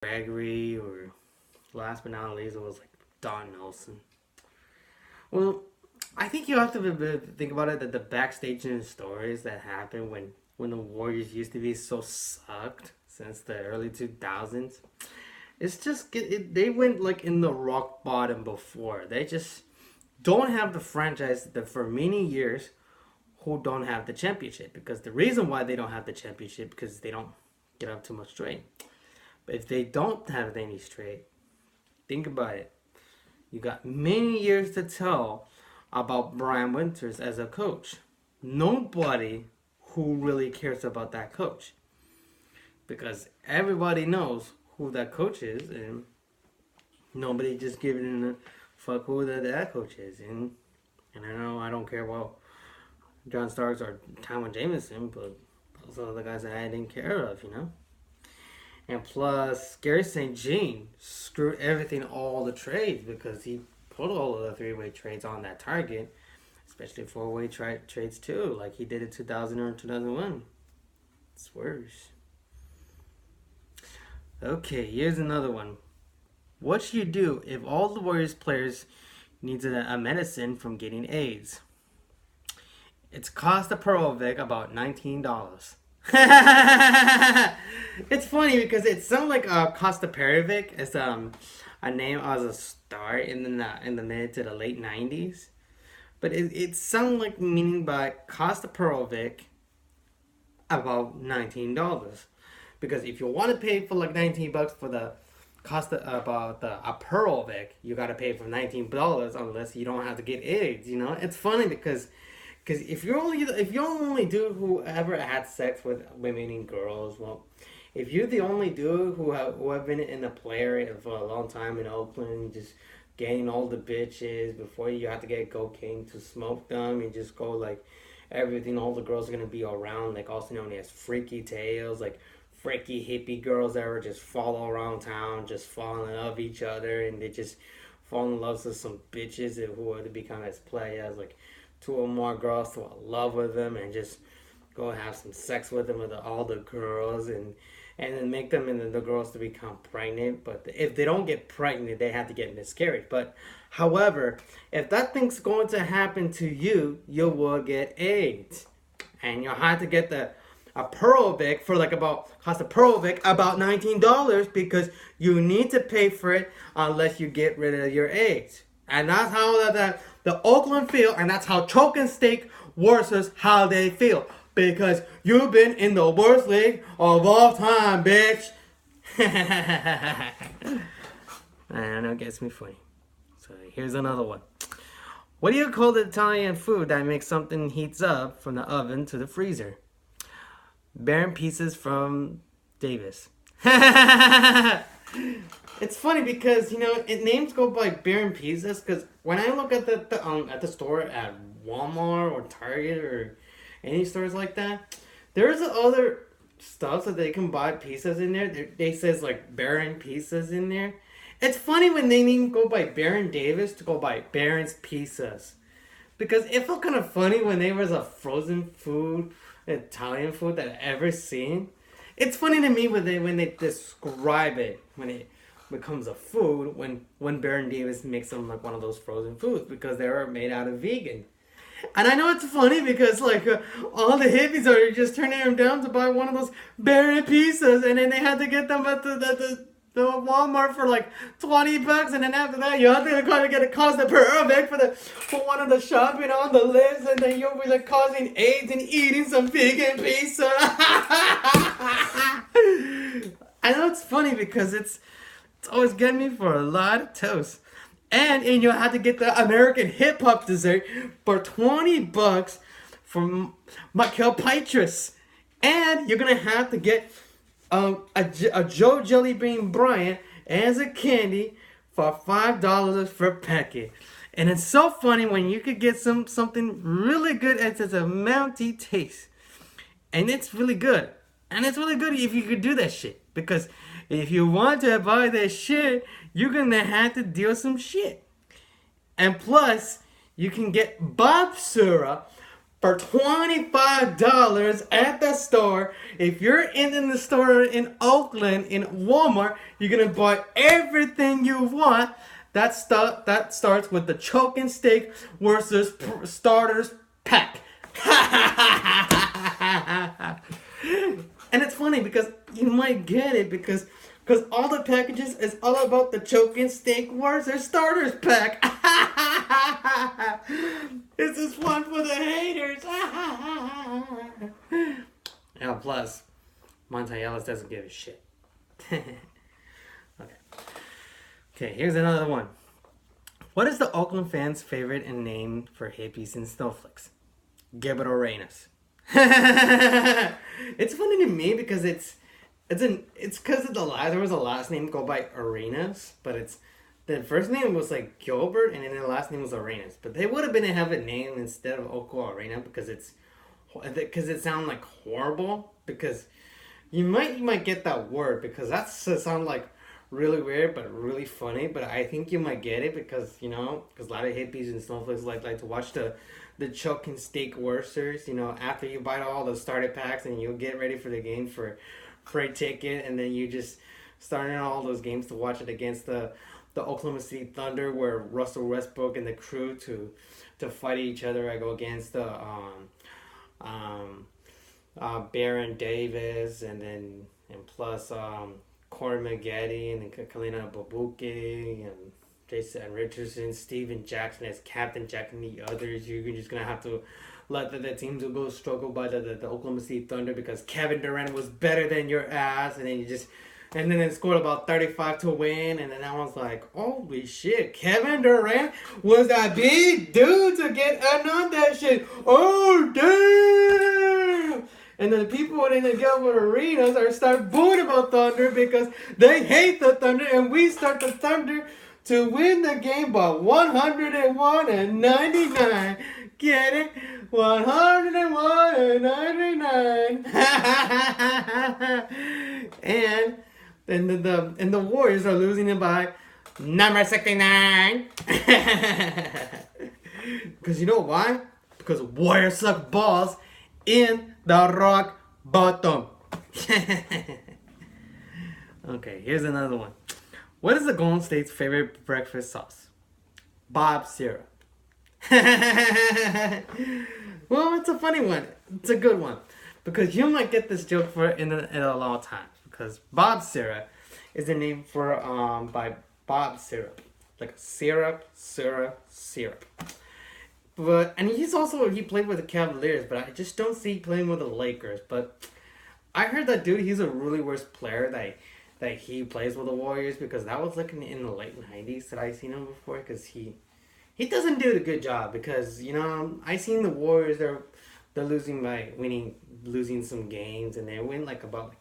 Gregory, or last but not least, it was like Don Nelson. Well, I think you have to think about it that the backstage stories that happened when the Warriors used to be so sucked since the early 2000s. It's just they went like in the rock bottom before. They just don't have the franchise that for many years who don't have the championship, because the reason why they don't have the championship because they don't get up too much straight. But if they don't have any straight, think about it. You got many years to tell about Brian Winters as a coach. Nobody who really cares about that coach, because everybody knows who that coach is, and nobody just giving a fuck who that coach is. And I know I don't care about John Starks or Tywin Jameson, but those are the guys that I didn't care of. And plus, Gary St. Jean screwed everything, all the trades, because he put all of the three-way trades on that target, especially four-way trades too, like he did in 2000 or 2001. It's worse. Okay, here's another one. What should you do if all the Warriors players needs a medicine from getting AIDS? It's cost a Perovic about $19. It's funny because it sounds like Costa Perovic is a name as a star in the mid to the late 90s, but it sounds like meaning by Costa Perovic about $19, because if you want to pay for like $19 for the Costa about the a Perovic, you got to pay for $19 unless you don't have to get AIDS. It's funny because if you're only dude who ever had sex with women and girls, well, if you're the only dude who have been in a play area for a long time in Oakland, just getting all the bitches before you have to get cocaine to smoke them, and just go like everything, all the girls are gonna be around, like also known as freaky tales, like freaky hippie girls that were just follow around town, just falling in love with each other, and they just fall in love with some bitches who would become as players, like two or more girls to love with them and just go have some sex with them with all the girls, and then make them and the girls to become pregnant. But if they don't get pregnant, they have to get miscarriage. But however, if that thing's going to happen to you, you will get AIDS, and you'll have to get a Perovic for cost a Perovic about $19, because you need to pay for it unless you get rid of your AIDS. And that's how the Oakland feel, and that's how Chokin Steak versus how they feel. Because you've been in the worst league of all time, bitch. I know it gets me funny. So here's another one. What do you call the Italian food that makes something heats up from the oven to the freezer? Barren pieces from Davis. It's funny because names go by barren pieces. Because when I look at the store at Walmart or Target or any stores like that, there's other stuff that they can buy pieces in there. They says like barren pieces in there. It's funny when they even go by Baron Davis to go by Baron's Pizzas. Because it felt kind of funny when there was a frozen food, Italian food that I've ever seen. It's funny to me when they describe it, when it becomes a food, when Baron Davis makes them like one of those frozen foods, because they were made out of vegan. And I know it's funny because all the hippies are just turning them down to buy one of those Baron pizzas, and then they had to get them at the Walmart for like $20, and then after that you have to kind of get a cost per bag for one of the shopping on the list, and then you'll be like causing AIDS and eating some vegan pizza. I know it's funny because it's always getting me for a lot of toast. And you have to get the American hip hop dessert for $20 from Michael Petrus. And you're gonna have to get a Joe Jelly Bean Bryant as a candy for $5 per packet. And it's so funny when you could get something really good as a mounty taste. And it's really good. And it's really good if you could do that shit. Because if you want to buy that shit, you're gonna have to deal some shit. And plus, you can get Bob Sura for $25 at the store. If you're in the store in Oakland, in Walmart, you're gonna buy everything you want. That starts with the choking steak versus starters pack. And it's funny because you might get it because all the packages is all about the choking steak versus starters pack. This is fun for the haters. Now plus, Monta Ellis doesn't give a shit. Okay. Okay, here's another one. What is the Oakland fans' favorite and name for hippies and snowflakes? Gilbert Arenas. It's funny to me because it's because of there was a last name go by Arenas, but the first name was like Gilbert and then the last name was Arenas. But they would have been to have a name instead of Oko Arena because it sounds like horrible, because you might get that word because that sounds like really weird but really funny, but I think you might get it because a lot of hippies and snowflakes like to watch the choking steak worsters, after you buy all the starter packs and you get ready for the game for a ticket, and then you just start in all those games to watch it against the Oklahoma City Thunder, where Russell Westbrook and the crew to fight each other. I go against the Baron Davis and plus Corey Maggette and Kalina Babuke and Jason Richardson, Steven Jackson as Captain Jack, and the others. You're just gonna have to let the teams go struggle by the Oklahoma City Thunder because Kevin Durant was better than your ass, and then they scored about 35 to win, and then I was like, holy shit, Kevin Durant was that big dude to get in on that shit. Oh damn! And then people in the Gilbert Arenas start booing about Thunder because they hate the Thunder, and we start the Thunder to win the game by 101 and 99. Get it? 101 and 99. And then the Warriors are losing it by number 69. Because you know why? Because Warriors suck balls in the rock bottom. Okay, here's another one. What is the Golden State's favorite breakfast sauce? Bob syrup. Well, it's a funny one. It's a good one. Because you might get this joke in a long time. Because Bob syrup is the name for by Bob syrup. Like syrup. And he played with the Cavaliers, but I just don't see playing with the Lakers. But I heard that dude, he's a really worst player that he plays with the Warriors, because that was like in the late 90s that I seen him before, because he doesn't do a good job, because I seen the Warriors, they're losing some games, and they win like about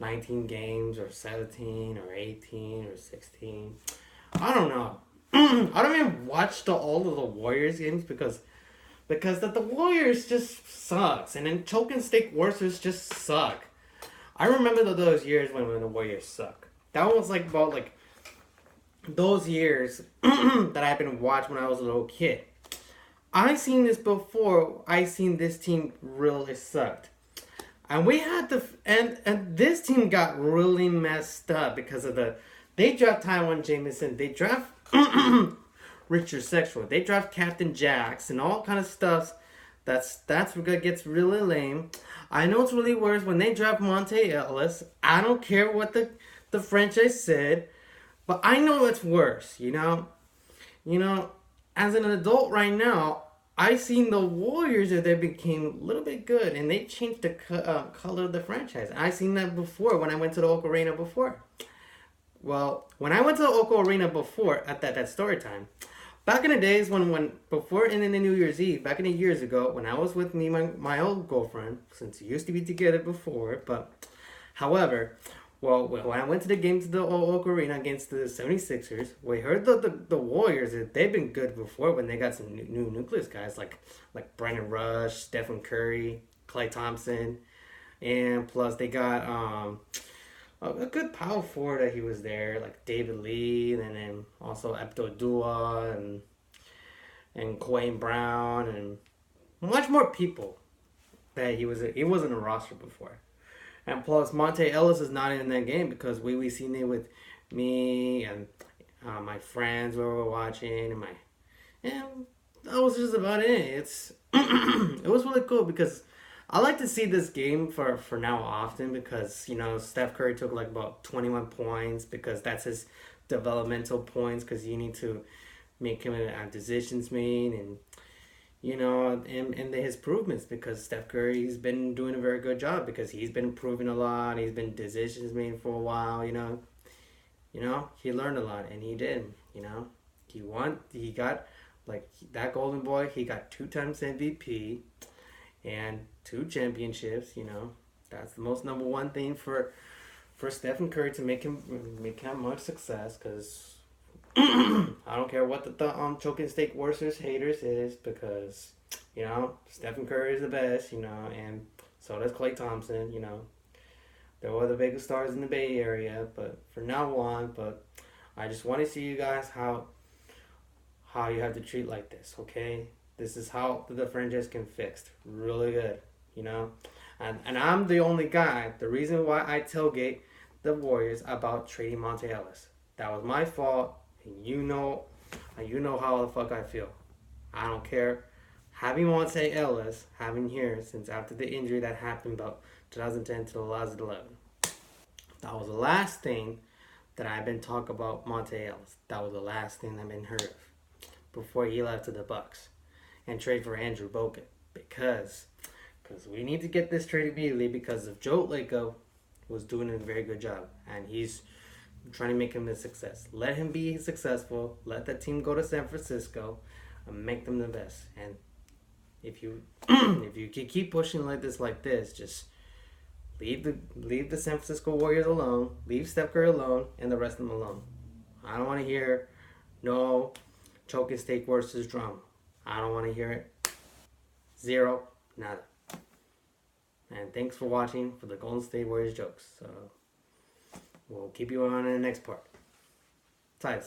19 games or 17 or 18 or 16. I don't know. I don't even watch all of the Warriors games because the Warriors just sucks, and then choking steak worsters just suck. I remember those years when the Warriors suck. That was about those years that I've been watching when I was a little kid. I seen this before. I seen this team really sucked, and we had and this team got really messed up because of they draft Taiwan Jameson, they draft Richard Sexual, they draft Captain Jacks and all kind of stuff. That's what gets really lame. I know it's really worse when they draft Monta Ellis. I don't care what the franchise said, but I know it's worse, as an adult right now, I seen the Warriors that they became a little bit good, and they changed the color of the franchise. I seen that before when I went to the Oak Arena before. Well, when I went to the Oak Arena before, at that story time, back in the days when before in the New Year's Eve, back in the years ago, when I was with my old girlfriend, since we used to be together before, but however, well, when I went to the game to the Oak Arena against the 76ers, we heard the Warriors, they've been good before when they got some new nucleus guys like Brandon Rush, Stephen Curry, Klay Thompson, and plus they got a good power forward that he was there, like David Lee, and then also Abdul Dua and Quayne Brown, much more people that he wasn't a roster before. And plus, Monte Ellis is not in that game because we seen it with me and my friends who were watching, and that was just about it. It's it was really cool because I like to see this game for now often because Steph Curry took like about 21 points because that's his developmental points because you need to make him have decisions made and his improvements because Steph Curry's been doing a very good job because he's been improving a lot. He's been decisions made for a while. He learned a lot and he did. He won. He got like that Golden Boy. He got 2 times MVP and 2 championships. That's the most number one thing for Stephen Curry to make him much success because I don't care what the choking steak Warriors haters is because Stephen Curry is the best, and so does Klay Thompson. They're one of the biggest stars in the Bay Area, but for now on, but I just want to see you guys how you have to treat like this, okay? This is how the franchise can fixed really good, and I'm the only guy. The reason why I tailgate the Warriors about trading Monte Ellis, that was my fault. And you know how the fuck I feel. I don't care. Having Monte Ellis, having here since after the injury that happened about 2010 to 2011. That was the last thing that I've been talking about Monte Ellis. That was the last thing I've been heard of before he left to the Bucks and trade for Andrew Bogut because we need to get this trade immediately because if Joe Lacob was doing a very good job and he's trying to make him a success. Let him be successful. Let that team go to San Francisco and make them the best. And if you if you keep pushing like this, just leave the San Francisco Warriors alone. Leave Steph Curry alone, and the rest of them alone. I don't want to hear no choking steak versus drama. I don't want to hear it. Zero, nada. And thanks for watching for the Golden State Warriors jokes. We'll keep you on in the next part. Tight.